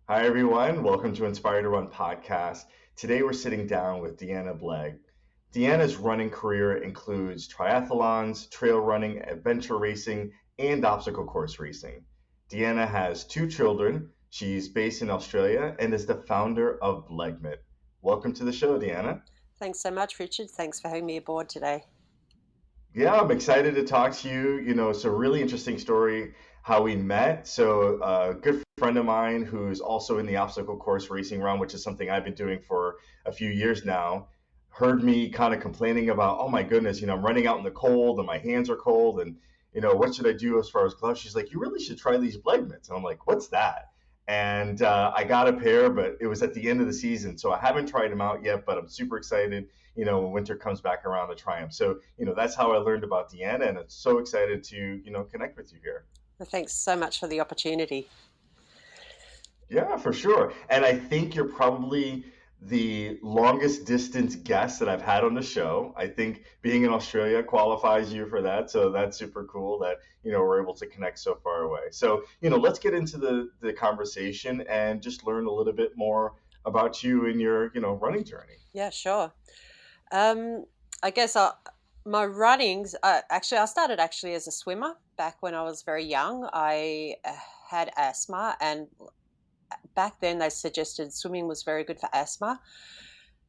Hi, everyone. Welcome to Inspire to Run podcast. Today, we're sitting down with Deanna Blegg. Deanna's running career includes triathlons, trail running, adventure racing, and obstacle course racing. Deanna has two children. She's based in Australia and is the founder of Bleggmit. Welcome to the show, Deanna. Thanks so much, Richard. Thanks for having me aboard today. Yeah, I'm excited to talk to you. It's a really interesting story how we met. So, a good friend of mine who's also in the obstacle course racing realm, which is something I've been doing for a few years now, heard me kind of complaining about, oh my goodness, I'm running out in the cold and my hands are cold, and what should I do as far as gloves? She's like, you really should try these Bleggmits. And I'm like, what's that? And I got a pair, but it was at the end of the season, so I haven't tried them out yet. But I'm super excited when winter comes back around to try them. So, that's how I learned about Deanna, and I'm so excited to, connect with you here. Well, thanks so much for the opportunity. Yeah, for sure. And I think you're probably the longest distance guest that I've had on the show. I think being in Australia qualifies you for that. So that's super cool that, we're able to connect so far away. So, let's get into the conversation and just learn a little bit more about you and your, running journey. Yeah, sure. Um, I guess my runnings. I started actually as a swimmer back when I was very young. I had asthma, and back then they suggested swimming was very good for asthma.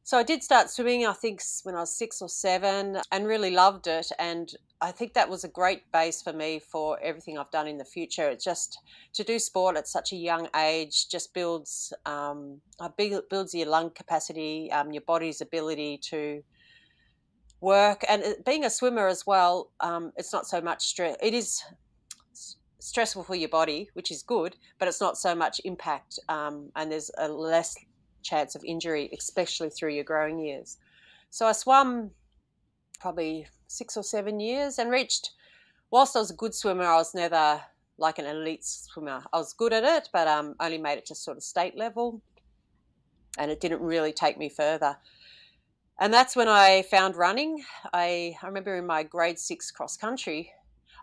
So I did start swimming, I think, when I was 6 or 7, and really loved it. And I think that was a great base for me for everything I've done in the future. It just to do sport at such a young age just builds your lung capacity, your body's ability to work, and being a swimmer as well. It's not so much stress. It is stressful for your body, which is good, but it's not so much impact, and there's a less chance of injury, especially through your growing years. So I swam probably 6 or 7 years and reached, whilst I was a good swimmer, I was never like an elite swimmer. I was good at it, but only made it to sort of state level, and it didn't really take me further. And that's when I found running. I remember in my grade 6 cross country,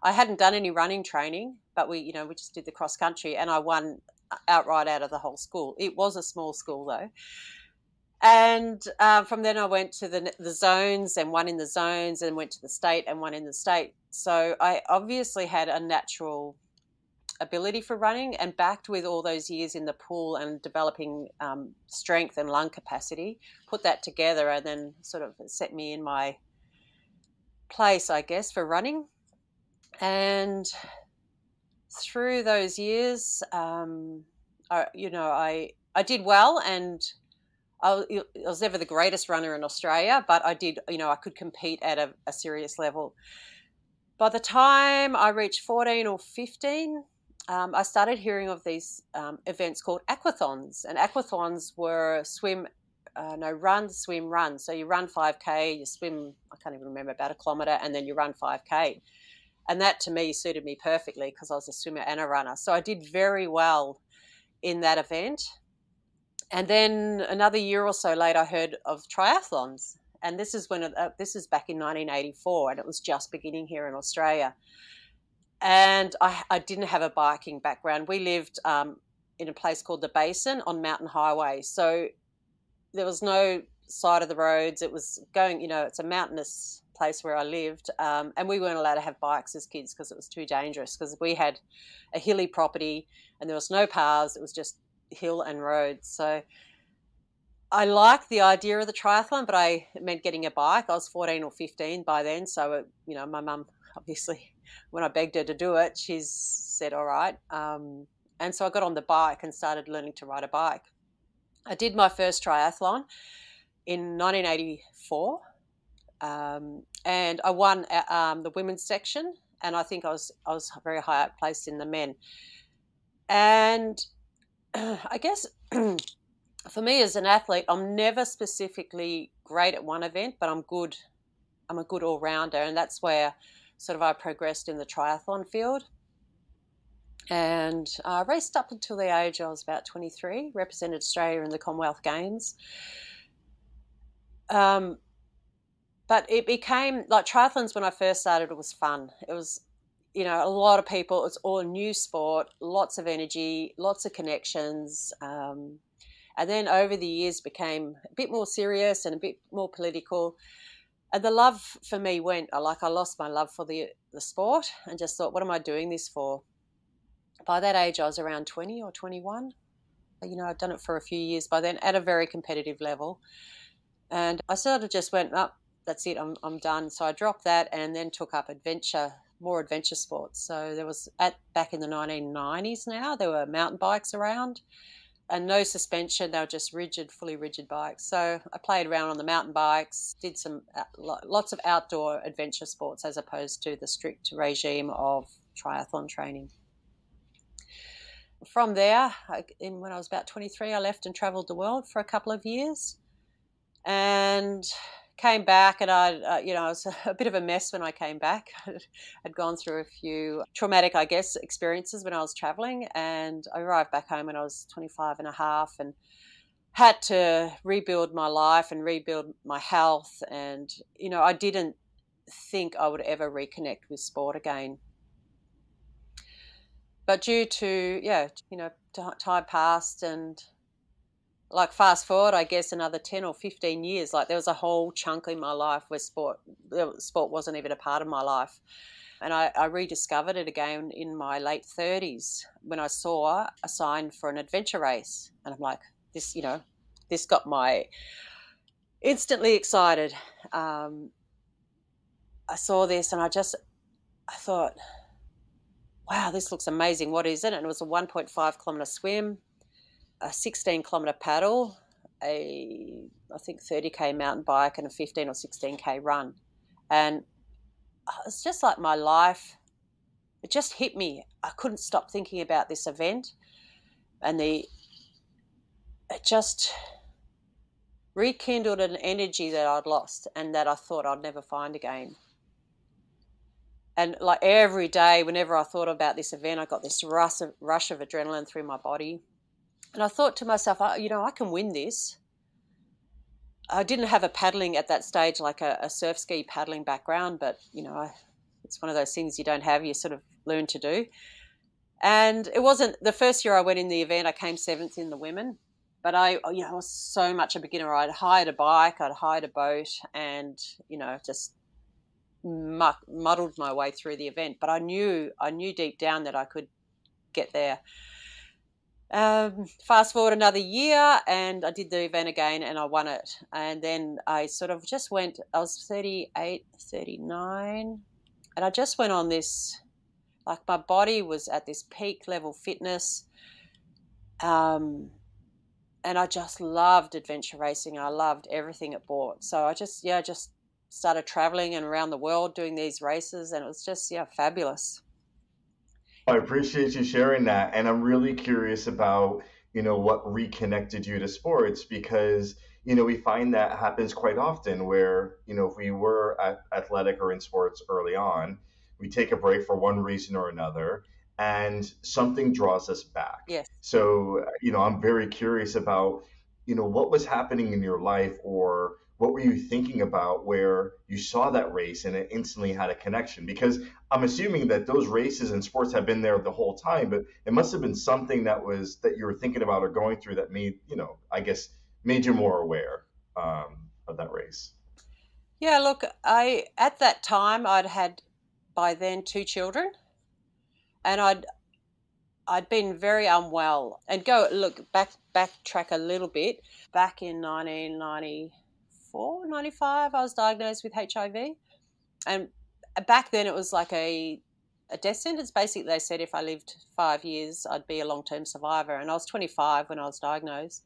I hadn't done any running training, but we just did the cross country, and I won outright out of the whole school. It was a small school though. And from then I went to the zones and won in the zones, and went to the state and won in the state. So I obviously had a natural ability for running, and backed with all those years in the pool and developing strength and lung capacity, put that together, and then sort of set me in my place, I guess, for running. And through those years, I did well, and I was never the greatest runner in Australia, but I could compete at a serious level. By the time I reached 14 or 15, I started hearing of these events called aquathons. And aquathons were run, swim, run. So you run 5K, you swim, I can't even remember, about a kilometre, and then you run 5K. And that to me suited me perfectly because I was a swimmer and a runner. So I did very well in that event. And then another year or so later, I heard of triathlons. And this is back in 1984, and it was just beginning here in Australia. And I didn't have a biking background. We lived in a place called the Basin on Mountain Highway. So there was no side of the roads. It was going, it's a mountainous place where I lived. And we weren't allowed to have bikes as kids because it was too dangerous, because we had a hilly property and there was no paths. It was just hill and roads. So I liked the idea of the triathlon, but it meant getting a bike. I was 14 or 15 by then. So, my mum, obviously, when I begged her to do it, she's said, all right. And so I got on the bike and started learning to ride a bike. I did my first triathlon in 1984, and I won the women's section, and I think I was very high up placed in the men. And I guess for me as an athlete, I'm never specifically great at one event, but I'm good. I'm a good all-rounder, and that's where sort of I progressed in the triathlon field. And I raced up until the age I was about 23, represented Australia in the Commonwealth Games. But it became like triathlons when I first started. It was fun. It was a lot of people, it's all new sport, lots of energy, lots of connections. And then over the years became a bit more serious and a bit more political. And the love for me went, I lost my love for the sport and just thought, what am I doing this for? By that age, I was around 20 or 21. I'd done it for a few years by then at a very competitive level. And I sort of just went, up, that's it, I'm done. So I dropped that and then took up more adventure sports. So there was, back in the 1990s now, there were mountain bikes around and no suspension. They were just fully rigid bikes. So I played around on the mountain bikes, did some lots of outdoor adventure sports as opposed to the strict regime of triathlon training. From there, when I was about 23, I left and travelled the world for a couple of years and came back, and I was a bit of a mess when I came back. I'd gone through a few traumatic, I guess, experiences when I was traveling, and I arrived back home when I was 25 and a half and had to rebuild my life and rebuild my health. And, I didn't think I would ever reconnect with sport again. But due to, time passed, and like fast forward, I guess another 10 or 15 years, like there was a whole chunk in my life where sport wasn't even a part of my life. And I rediscovered it again in my late 30s when I saw a sign for an adventure race. And I'm like, this got my instantly excited. I saw this and I thought, wow, this looks amazing. What is it? And it was a 1.5 kilometre swim, a 16-kilometre paddle, I think 30k mountain bike, and a 15 or 16k run. And it's just like my life, it just hit me. I couldn't stop thinking about this event, and it just rekindled an energy that I'd lost and that I thought I'd never find again. And like every day, whenever I thought about this event, I got this rush of adrenaline through my body. And I thought to myself, I can win this. I didn't have a paddling at that stage, like a surf ski paddling background, but, it's one of those things you don't have, you sort of learn to do. And it wasn't the first year I went in the event, I came 7th in the women, but I was so much a beginner. I'd hired a bike, I'd hired a boat, and, just muddled my way through the event. But I knew deep down that I could get there. Fast forward another year and I did the event again and I won it. And then I sort of just went, I was 38, 39, and I just went on this, like my body was at this peak level fitness. And I just loved adventure racing. I loved everything it brought. So I just started traveling and around the world doing these races, and it was just, fabulous. I appreciate you sharing that. And I'm really curious about, what reconnected you to sports because, we find that happens quite often where, if we were athletic or in sports early on, we take a break for one reason or another and something draws us back. Yes. So, I'm very curious about, what was happening in your life or what were you thinking about where you saw that race and it instantly had a connection? Because I'm assuming that those races and sports have been there the whole time, but it must have been something that you were thinking about or going through that made, I guess made you more aware of that race. Yeah, look, at that time I'd had by then 2 children, and I'd been very unwell. And backtrack a little bit. Back in 1994, 95, I was diagnosed with HIV. And back then it was like a death sentence. Basically, they said if I lived 5 years, I'd be a long-term survivor. And I was 25 when I was diagnosed.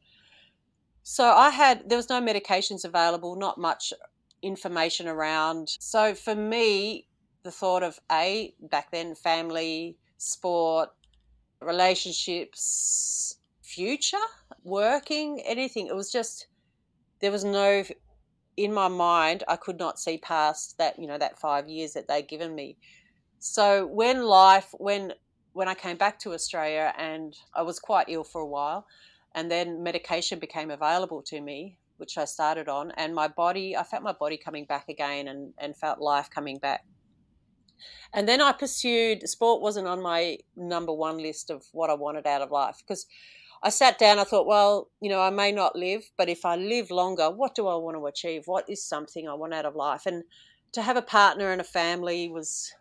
So there was no medications available, not much information around. So for me, the thought of back then, family, sport, relationships, future, working, anything. It was just, there was no, in my mind, I could not see past that, that 5 years that they'd given me. So when I came back to Australia and I was quite ill for a while, and then medication became available to me, which I started on, and I felt my body coming back again and felt life coming back. And then I pursued sport. Wasn't on my number one list of what I wanted out of life, because I sat down, I thought, well, I may not live, but if I live longer, what do I want to achieve? What is something I want out of life? And to have a partner and a family was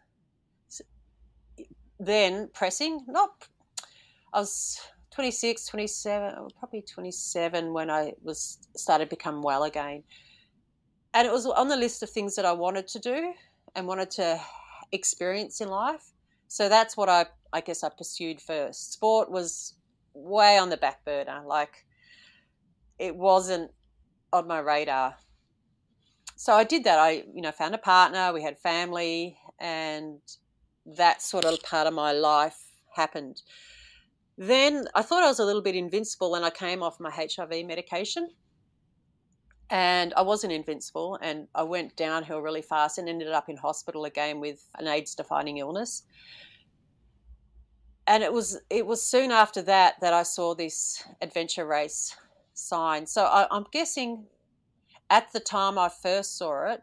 then pressing. Not, I was 26, 27, probably 27 when I started to become well again. And it was on the list of things that I wanted to do and wanted to experience in life. So that's what I guess I pursued first. Sport was way on the back burner. Like, it wasn't on my radar. So I did that. I, found a partner, we had family, and that sort of part of my life happened. Then I thought I was a little bit invincible, and I came off my HIV medication. And I wasn't invincible, and I went downhill really fast and ended up in hospital again with an AIDS-defining illness. And it was soon after that I saw this adventure race sign. So I'm guessing at the time I first saw it,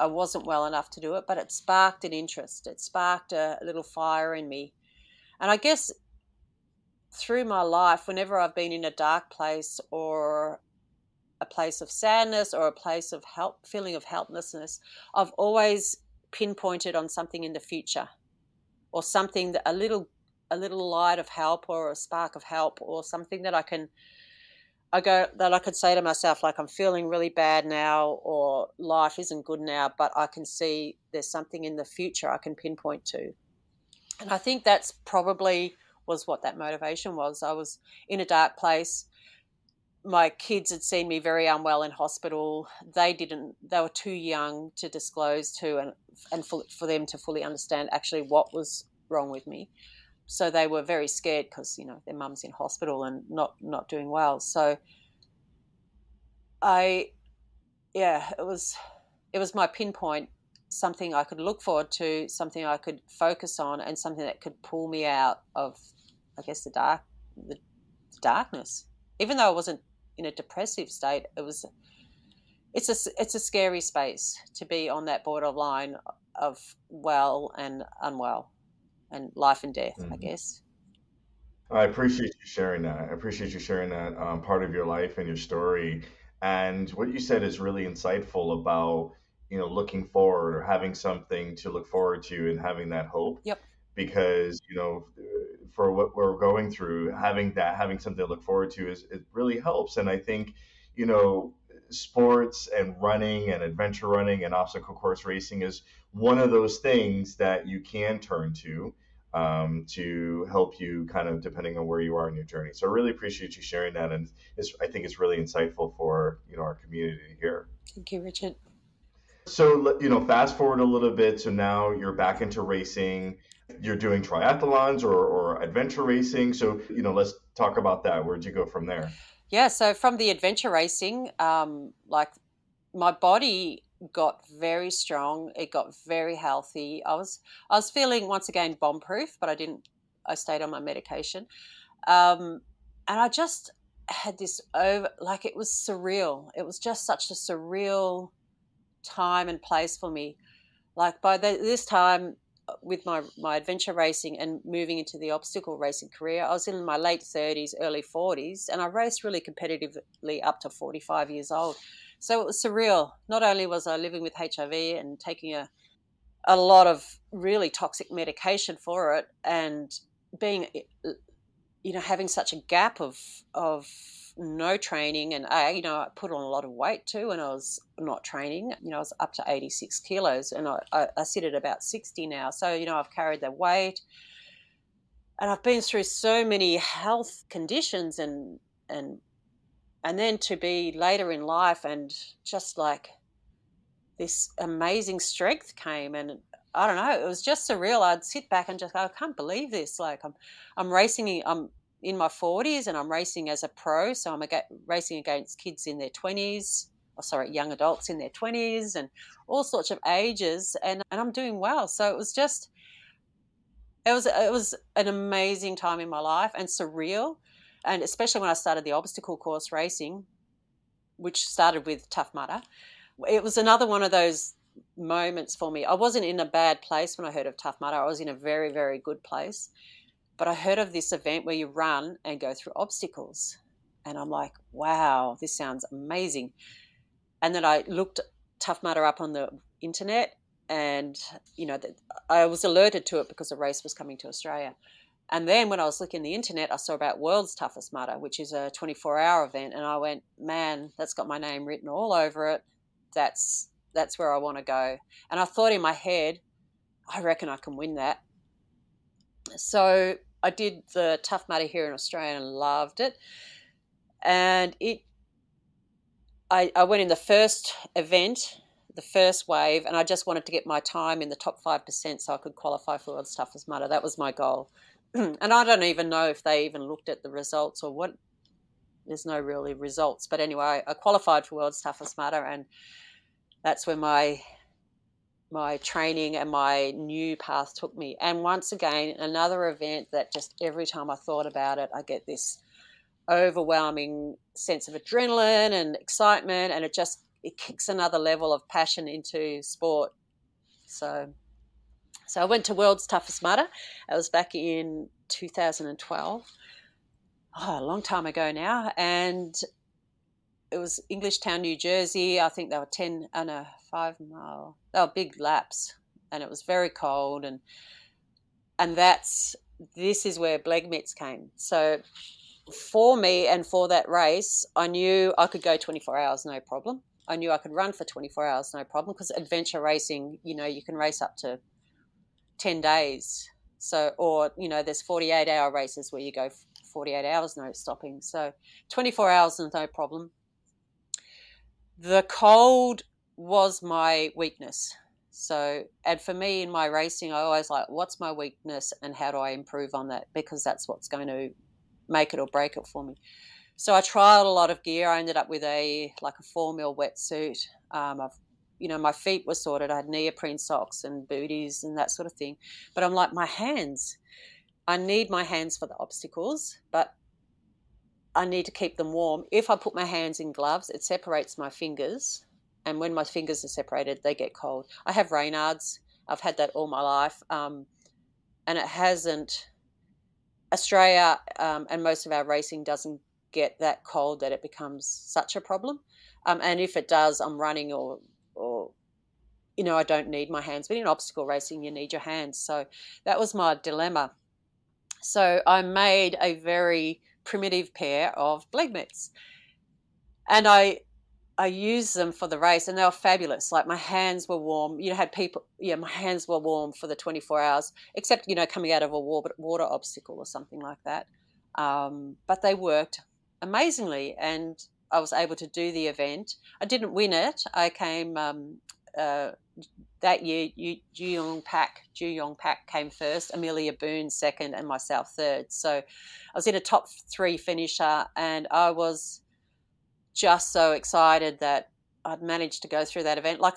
I wasn't well enough to do it, but it sparked an interest. It sparked a little fire in me. And I guess through my life, whenever I've been in a dark place or a place of sadness or a place of feeling of helplessness, I've always pinpointed on something in the future, or something that a little light of help or a spark of help, or something that I could say to myself, like, I'm feeling really bad now, or life isn't good now, but I can see there's something in the future I can pinpoint to. And I think that's probably was what that motivation was. I was in a dark place. My kids had seen me very unwell in hospital. They were too young to disclose to, and for them to fully understand actually what was wrong with me. So they were very scared because, their mum's in hospital and not doing well. So it was my pinpoint, something I could look forward to, something I could focus on, and something that could pull me out of, I guess, the darkness. Even though I wasn't in a depressive state, it's a scary space to be on that borderline of well and unwell, and life and death, I guess. I appreciate you sharing that. I appreciate you sharing that part of your life and your story. And what you said is really insightful about, looking forward or having something to look forward to and having that hope. Yep. Because, for what we're going through, having something to look forward to it really helps. And I think, you know, sports and running and adventure running and obstacle course racing is one of those things that you can turn to help you kind of depending on where you are in your journey. So I really appreciate you sharing that, and I think it's really insightful for our community here. Thank you, Richard. So fast forward a little bit. So now you're back into racing. You're doing triathlons or adventure racing. So let's talk about that. Where'd you go from there? Yeah, so from the adventure racing, like, my body got very strong. It got very healthy. I was feeling once again bomb proof, but I stayed on my medication. And I just had this it was surreal. It was just such a surreal time and place for me. Like, by this time, with my adventure racing and moving into the obstacle racing career, I was in my late 30s, early 40s, and I raced really competitively up to 45 years old. So it was surreal. Not only was I living with HIV and taking a lot of really toxic medication for it, and being, having such a gap of no training, and I put on a lot of weight too when I was not training. I was up to 86 kilos, and I sit at about 60 now. So I've carried the weight, and I've been through so many health conditions, and then to be later in life, and just like this amazing strength came, and I don't know, it was just surreal. I'd sit back and just go, I can't believe this. Like, I'm racing. I'm in my 40s, and I'm racing as a pro. So I'm racing against kids in their 20s, young adults in their 20s, and all sorts of ages, and I'm doing well. So it was an amazing time in my life, and surreal. And especially when I started the obstacle course racing, which started with Tough Mudder, it was another one of those moments for me. I wasn't in a bad place when I heard of Tough Mudder. I was in a very, very good place. But I heard of this event where you run and go through obstacles. And I'm like, wow, this sounds amazing. And then I looked Tough Mudder up on the internet, and I was alerted to it because a race was coming to Australia. And then when I was looking at the internet, I saw about World's Toughest Mudder, which is a 24-hour event. And I went, man, that's got my name written all over it. That's where I want to go. And I thought in my head, I reckon I can win that. So I did the Tough Mudder here in Australia and loved it. And I went in the first event, the first wave, and I just wanted to get my time in the top 5% so I could qualify for World's Toughest Mudder. That was my goal. And I don't even know if they even looked at the results or what. There's no really results. But anyway, I qualified for World's Toughest Mudder, and that's where my training and my new path took me. And once again, another event that just every time I thought about it, I get this overwhelming sense of adrenaline and excitement, and it kicks another level of passion into sport. So I went to World's Toughest Mudder. I was back in 2012. A long time ago now. And it was Englishtown, New Jersey. I think they were 5 mile. They were big laps, and it was very cold. And this is where Bleggmits came. So for me and for that race, I knew I could go 24 hours, no problem. I knew I could run for 24 hours, no problem, because adventure racing, you can race up to 10 days. So, or, there's 48-hour races where you go 48 hours, no stopping. So 24 hours is no problem. The cold was my weakness. So, and for me in my racing, I always like, what's my weakness and how do I improve on that? Because that's what's going to make it or break it for me. So I tried a lot of gear. I ended up with a 4 mil wetsuit. My feet were sorted. I had neoprene socks and booties and that sort of thing. But I'm like, my hands, I need my hands for the obstacles, but I need to keep them warm. If I put my hands in gloves, it separates my fingers. And when my fingers are separated, they get cold. I have Raynaud's. I've had that all my life. And it hasn't, Australia and most of our racing doesn't get that cold that it becomes such a problem. And if it does, I'm running or I don't need my hands. But in obstacle racing, you need your hands. So that was my dilemma. So I made a very primitive pair of Bleggmits. And I used them for the race, and they were fabulous. Like, my hands were warm. Had people, my hands were warm for the 24 hours, except, coming out of a water obstacle or something like that. But they worked amazingly, and I was able to do the event. I didn't win it. I came that year. Ju Yong Pak came first, Amelia Boone second, and myself third. So I was in a top 3 finisher, and I was just so excited that I'd managed to go through that event. Like,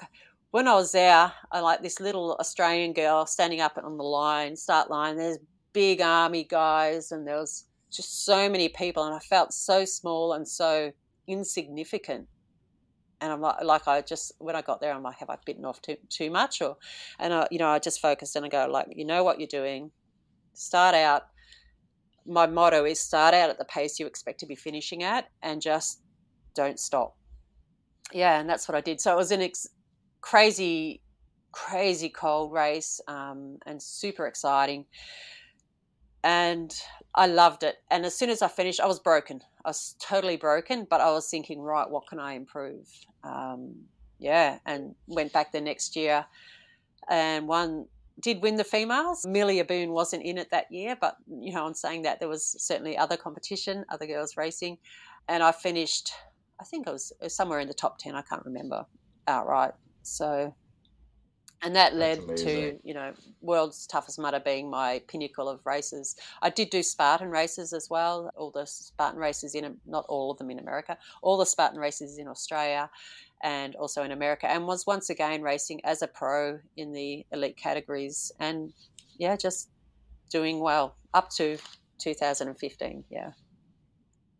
when I was there, I like this little Australian girl standing up on the start line. There's big army guys, and there was just so many people, and I felt so small and so insignificant. And I'm like, when I got there, I'm like, have I bitten off too much? I just focused and I go, like, you know what you're doing. Start out. My motto is start out at the pace you expect to be finishing at, and just don't stop. Yeah, and that's what I did. So it was an crazy cold race, and super exciting. And I loved it. And as soon as I finished, I was broken. I was totally broken, but I was thinking, right, what can I improve? And went back the next year and did win the females. Amelia Boone wasn't in it that year, but, I'm saying that there was certainly other competition, other girls racing. And I finished, I think I was somewhere in the top 10. I can't remember outright. So, and that led to, World's Toughest Mudder being my pinnacle of races. I did do Spartan races as well, all the Spartan races not all of them in America, all the Spartan races in Australia and also in America, and was once again racing as a pro in the elite categories, and just doing well up to 2015.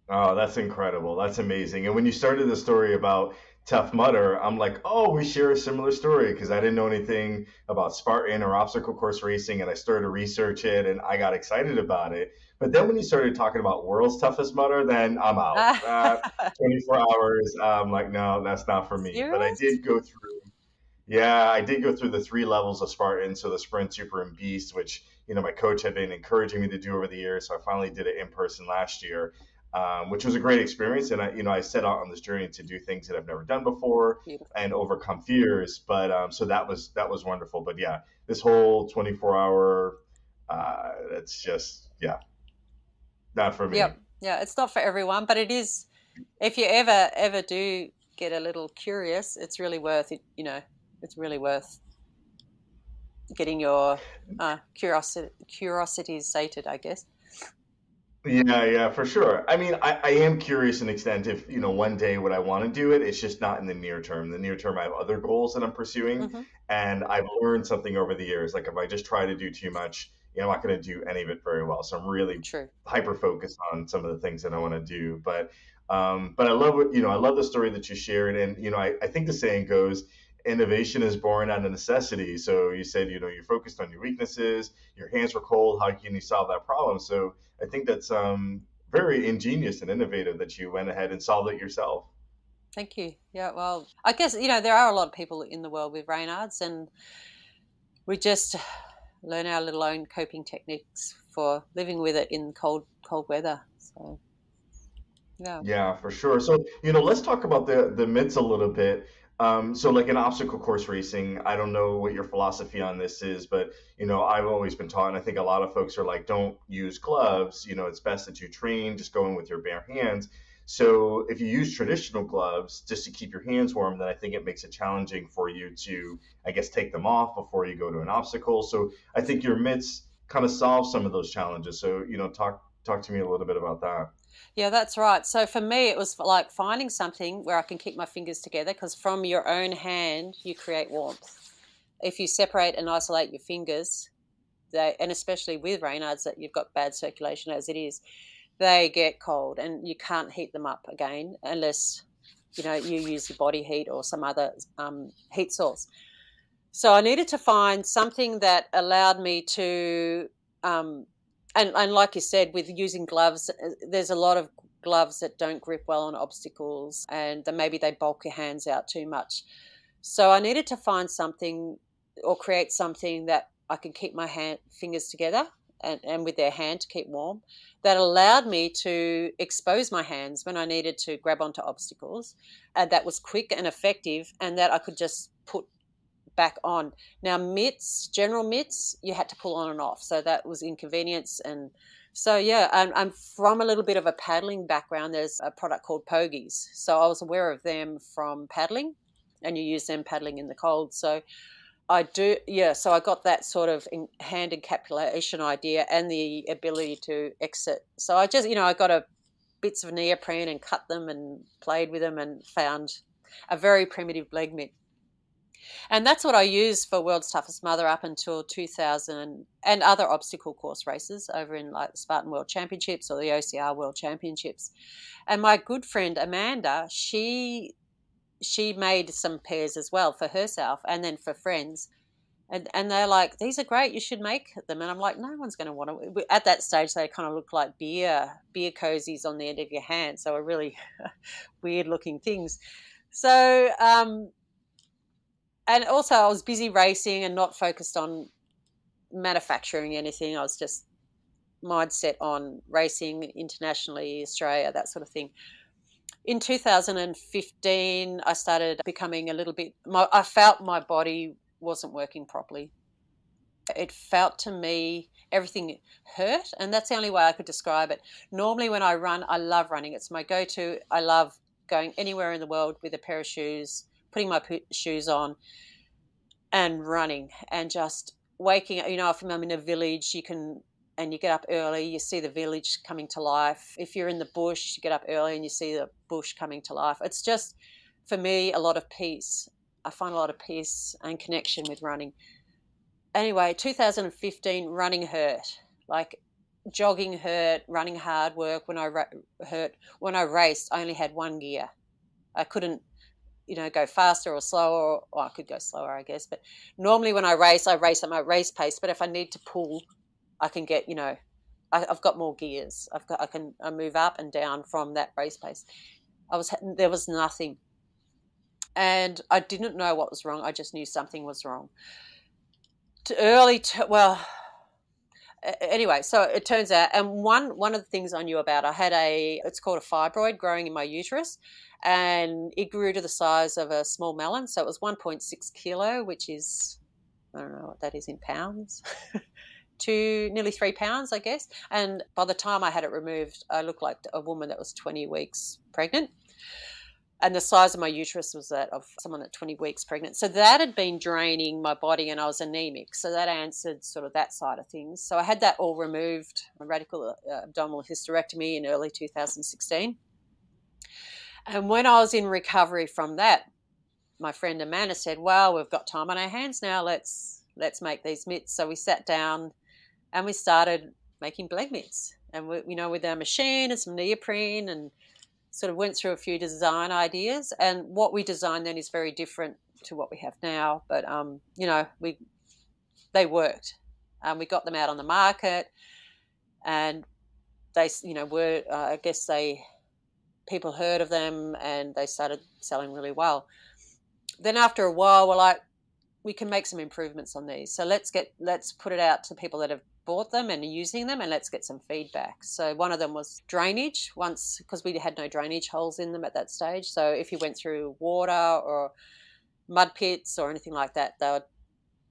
Oh, that's incredible. That's amazing. And when you started the story about Tough Mudder, I'm like, oh, we share a similar story because I didn't know anything about Spartan or obstacle course racing, and I started to research it, and I got excited about it. But then when you started talking about world's toughest Mudder, then I'm out. 24 hours, I'm like, no, that's not for me. But I Serious? did go through yeah, I did go through the three levels of Spartan, so the Sprint, Super, and Beast, which my coach had been encouraging me to do over the years. So I finally did it in person last year, which was a great experience. And I set out on this journey to do things that I've never done before Beautiful. and overcome fears. But so that was wonderful. But yeah, this whole 24-hour, it's just not for me. Yep. Yeah, it's not for everyone, but it is. If you ever do get a little curious, it's really worth it. It's really worth getting your curiosities sated, I guess. Yeah, yeah, for sure. I mean, I am curious in extent if, one day would I want to do it. It's just not in the near term. In the near term, I have other goals that I'm pursuing. Hmm. And I've learned something over the years. Like if I just try to do too much, I'm not going to do any of it very well. So I'm really True. hyper focused on some of the things that I want to do. But I love I love the story that you shared. And, I think the saying goes, innovation is born out of necessity. So you said, you're focused on your weaknesses, your hands were cold. How can you solve that problem? So I think that's very ingenious and innovative that you went ahead and solved it yourself. Thank you. Yeah, well, I guess, there are a lot of people in the world with Raynaud's, and we just learn our little own coping techniques for living with it in cold weather. So, yeah. Yeah, for sure. So, let's talk about the myths a little bit. So like in obstacle course racing, I don't know what your philosophy on this is, but I've always been taught, and I think a lot of folks are like, don't use gloves. It's best that you train just going with your bare hands. So if you use traditional gloves just to keep your hands warm, then I think it makes it challenging for you to, I guess, take them off before you go to an obstacle. So I think your myths kind of solve some of those challenges. So, talk to me a little bit about that. Yeah, that's right. So for me, it was like finding something where I can keep my fingers together, because from your own hand, you create warmth. If you separate and isolate your fingers, and especially with Raynaud's, that you've got bad circulation as it is, they get cold and you can't heat them up again unless you use your body heat or some other heat source. So I needed to find something that allowed me to, and like you said, with using gloves, there's a lot of gloves that don't grip well on obstacles, and then maybe they bulk your hands out too much. So I needed to find something or create something that I can keep my fingers together, and with their hand to keep warm, that allowed me to expose my hands when I needed to grab onto obstacles, and that was quick and effective, and that I could just put back on. Now, mitts, general mitts, you had to pull on and off. So that was inconvenience. And so, yeah, I'm from a little bit of a paddling background. There's a product called Pogies. So I was aware of them from paddling, and you use them paddling in the cold. So I do, yeah. So I got that sort of hand encapsulation idea and the ability to exit. So I just, I got bits of neoprene and cut them and played with them and found a very primitive Bleggmit. And that's what I used for World's Toughest Mother up until 2000, and other obstacle course races over in like the Spartan World Championships or the OCR World Championships. And my good friend Amanda, she made some pairs as well for herself and then for friends. And they're like, these are great, you should make them. And I'm like, no one's going to want to. At that stage, they kind of look like beer cozies on the end of your hand. So are really weird looking things. So, and also I was busy racing and not focused on manufacturing anything. I was just mindset on racing internationally, Australia, that sort of thing. In 2015, I started becoming a little bit, I felt my body wasn't working properly. It felt to me everything hurt, and that's the only way I could describe it. Normally when I run, I love running. It's my go-to. I love going anywhere in the world with a pair of shoes, putting my shoes on and running, and just waking up. If I'm in a village, and you get up early, you see the village coming to life. If you're in the bush, you get up early and you see the bush coming to life. It's just, for me, a lot of peace. I find a lot of peace and connection with running. Anyway, 2015, running hurt. Like jogging hurt, running hard work. When I hurt, when I raced, I only had one gear. I couldn't, go faster or slower, or I could go slower, I guess. But normally when I race at my race pace. But if I need to pull, I can get, I've got more gears. I can move up and down from that race pace. There was nothing, and I didn't know what was wrong. I just knew something was wrong. Anyway, so it turns out, and one of the things I knew about, it's called a fibroid growing in my uterus, and it grew to the size of a small melon. So it was 1.6 kilo, which is, I don't know what that is in pounds, to nearly 3 pounds, I guess. And by the time I had it removed, I looked like a woman that was 20 weeks pregnant. And the size of my uterus was that of someone at 20 weeks pregnant. So that had been draining my body, and I was anemic. So that answered sort of that side of things. So I had that all removed, a radical abdominal hysterectomy in early 2016. And when I was in recovery from that, my friend Amanda said, well, we've got time on our hands now. Let's make these mitts. So we sat down and we started making Bleggmits. And, with our machine and some neoprene, and sort of went through a few design ideas, and what we designed then is very different to what we have now. But they worked. We got them out on the market, and they, were I guess people heard of them, and they started selling really well. Then after a while, we're like, we can make some improvements on these. So let's put it out to people that have bought them and are using them, and let's get some feedback. So one of them was drainage, because we had no drainage holes in them at that stage. So if you went through water or mud pits or anything like that, they would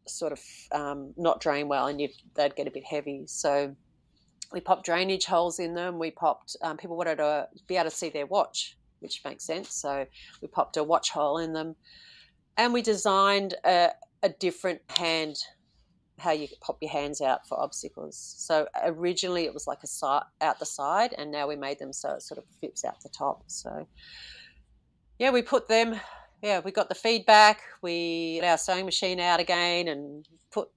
sort of not drain well, and they'd get a bit heavy. So we popped drainage holes in them. We popped, people wanted to be able to see their watch, which makes sense. So we popped a watch hole in them, and we designed a different hand, how you pop your hands out for obstacles. So originally it was like out the side, and now we made them so it sort of flips out the top. So we put them, we got the feedback. We got our sewing machine out again and put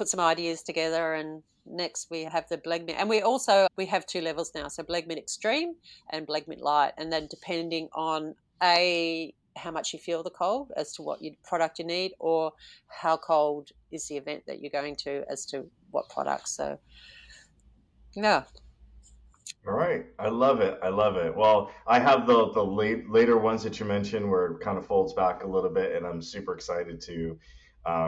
some ideas together. And next we have the Bleggmit, and we have 2 levels now. So Bleggmit Extreme and Bleggmit Light, and then depending on how much you feel the cold as to what product you need, or how cold is the event that you're going to as to what product. So, yeah. All right. I love it. I love it. Well, I have the later ones that you mentioned where it kind of folds back a little bit, and I'm super excited to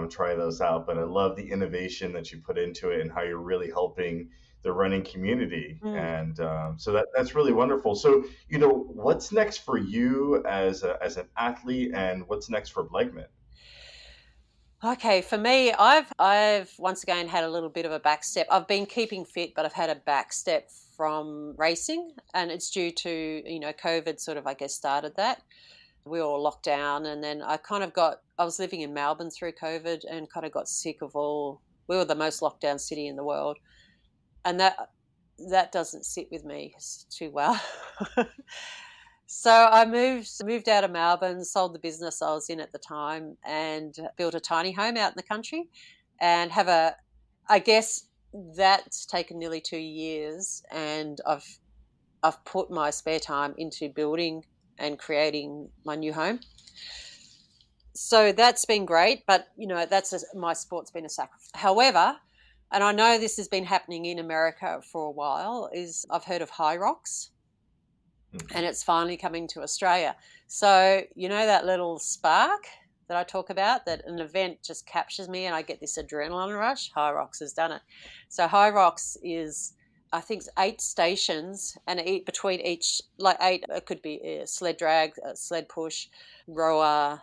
try those out. But I love the innovation that you put into it and how you're really helping the running community. And so that's really wonderful. So, what's next for you as an athlete, and what's next for Bleggmit? Okay, for me, I've once again had a little bit of a back step. I've been keeping fit, but I've had a back step from racing, and it's due to, COVID sort of, I guess, started that. We were all locked down, and then I was living in Melbourne through COVID and kind of got sick of we were the most locked down city in the world. And that doesn't sit with me too well. So I moved out of Melbourne, sold the business I was in at the time, and built a tiny home out in the country, and I guess that's taken nearly 2 years, and I've put my spare time into building and creating my new home. So that's been great, but my sport's been a sacrifice. However, and I know this has been happening in America for a while, is I've heard of High Rocks. And it's finally coming to Australia. So, that little spark that I talk about, that an event just captures me and I get this adrenaline rush? High Rocks has done it. So High Rocks is, I think, 8 stations, and between each, like 8, it could be a sled drag, a sled push, rower,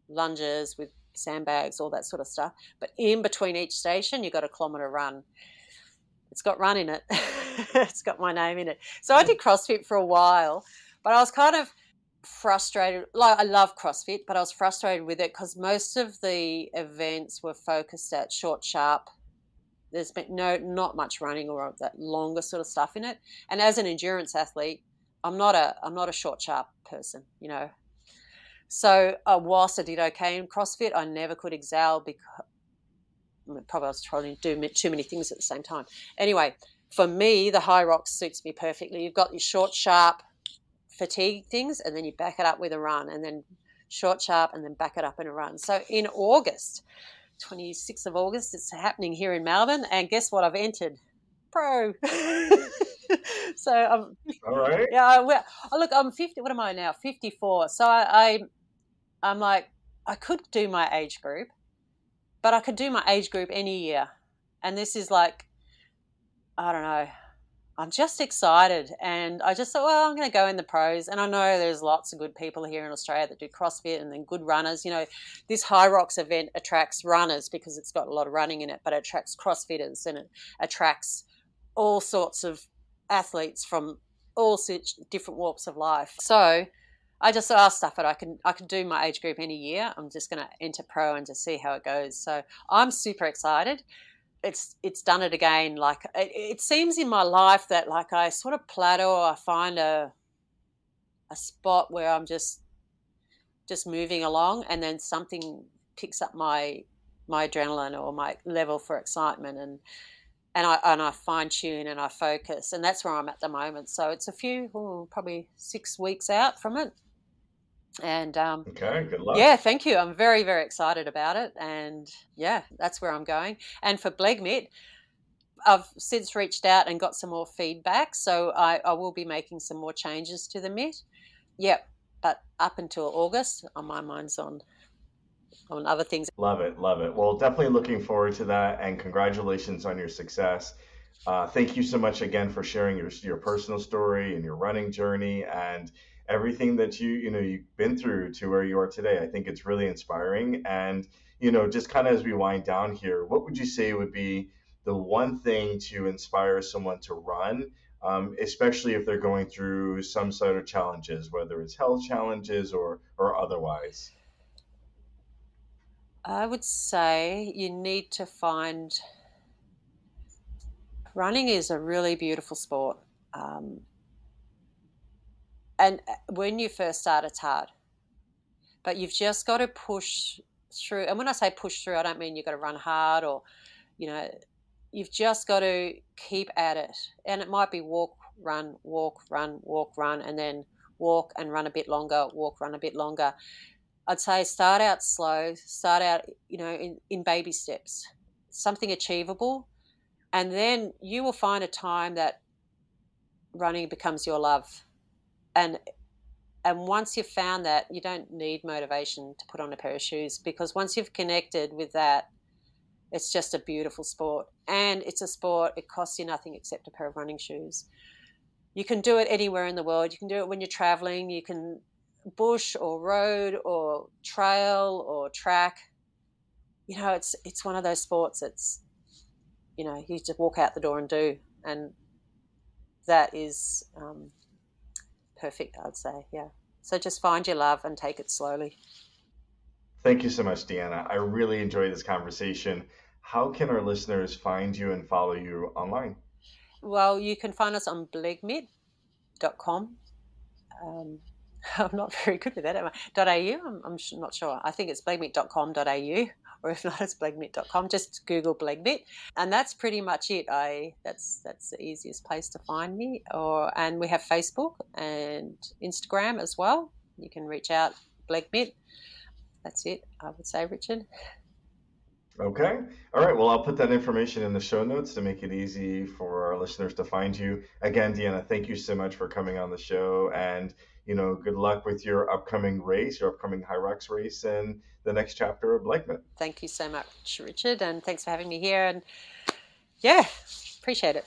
lunges with sandbags, all that sort of stuff. But in between each station, you've got a kilometre run. It's got run in it. It's got my name in it. So I did CrossFit for a while, but I was kind of frustrated. Like, I love CrossFit, but I was frustrated with it because most of the events were focused at short, sharp. There's been not much running or that longer sort of stuff in it. And as an endurance athlete, I'm not a short, sharp person, So whilst I did okay in CrossFit, I never could excel because probably I was trying to do too many things at the same time. Anyway, for me, the High Rocks suits me perfectly. You've got your short, sharp fatigue things, and then you back it up with a run. And then short, sharp, and then back it up in a run. So in August, 26th of August, it's happening here in Melbourne. And guess what? I've entered pro. So All right. well, look, I'm 50. What am I now? 54. So I'm like, I could do my age group, but I could do my age group any year. And this is like, I don't know. I'm just excited, and I just thought, well, I'm going to go in the pros. And I know there's lots of good people here in Australia that do CrossFit and then good runners. You know, this High Rocks event attracts runners because it's got a lot of running in it, but it attracts CrossFitters and it attracts all sorts of athletes from all such different walks of life. So I just thought, stuff it. I can do my age group any year. I'm just going to enter pro and just see how it goes. So I'm super excited. It's done it again. Like it seems in my life that like I sort of plateau. I find a spot where I'm just moving along, and then something picks up my adrenaline or my level for excitement, and I fine tune and I focus, and that's where I'm at the moment. So it's a few, probably 6 weeks out from it, and Okay. Good luck. yeah, thank you. I'm very, very excited about it, and yeah, that's where I'm going. And for Bleggmit, I've since reached out and got some more feedback, so I will be making some more changes to the mitt. Yep, but up until August, my mind's on other things. Love it, love it. Well, definitely looking forward to that, and congratulations on your success. Thank you so much again for sharing your personal story and your running journey and everything that you've been through to where you are today. I think it's really inspiring. And just kind of as we wind down here, what would you say would be the one thing to inspire someone to run, especially if they're going through some sort of challenges, whether it's health challenges or otherwise? I would say you need to find running is a really beautiful sport. Um, and when you first start, it's hard, but you've just got to push through. And when I say push through, I don't mean you've got to run hard or, you know, you've just got to keep at it. And it might be walk, run, walk, run, walk, run, and then walk and run a bit longer, walk, run a bit longer. I'd say start out slow, start out, in baby steps, something achievable. And then you will find a time that running becomes your love. And once you've found that, you don't need motivation to put on a pair of shoes, because once you've connected with that, it's just a beautiful sport. And it's a sport, it costs you nothing except a pair of running shoes. You can do it anywhere in the world. You can do it when you're traveling. You can bush or road or trail or track. It's one of those sports. It's, you just walk out the door and do. And that is perfect, I'd say. Yeah. So just find your love and take it slowly. Thank you so much, Deanna. I really enjoyed this conversation. How can our listeners find you and follow you online? Well, you can find us on bleggmit.com. Um, I'm not very good with that, am I? .au? I'm not sure. I think it's bleggmit.com.au, or if not, it's bleggmit.com. Just Google Bleggmit, and that's pretty much it. That's the easiest place to find me. And we have Facebook and Instagram as well. You can reach out, Bleggmit. That's it, I would say, Richard. Okay. All right. Well, I'll put that information in the show notes to make it easy for our listeners to find you. Again, Deanna, thank you so much for coming on the show. And, good luck with your upcoming race, your upcoming High Rocks race, and the next chapter of Bleggmit. Thank you so much, Richard, and thanks for having me here. And yeah, appreciate it.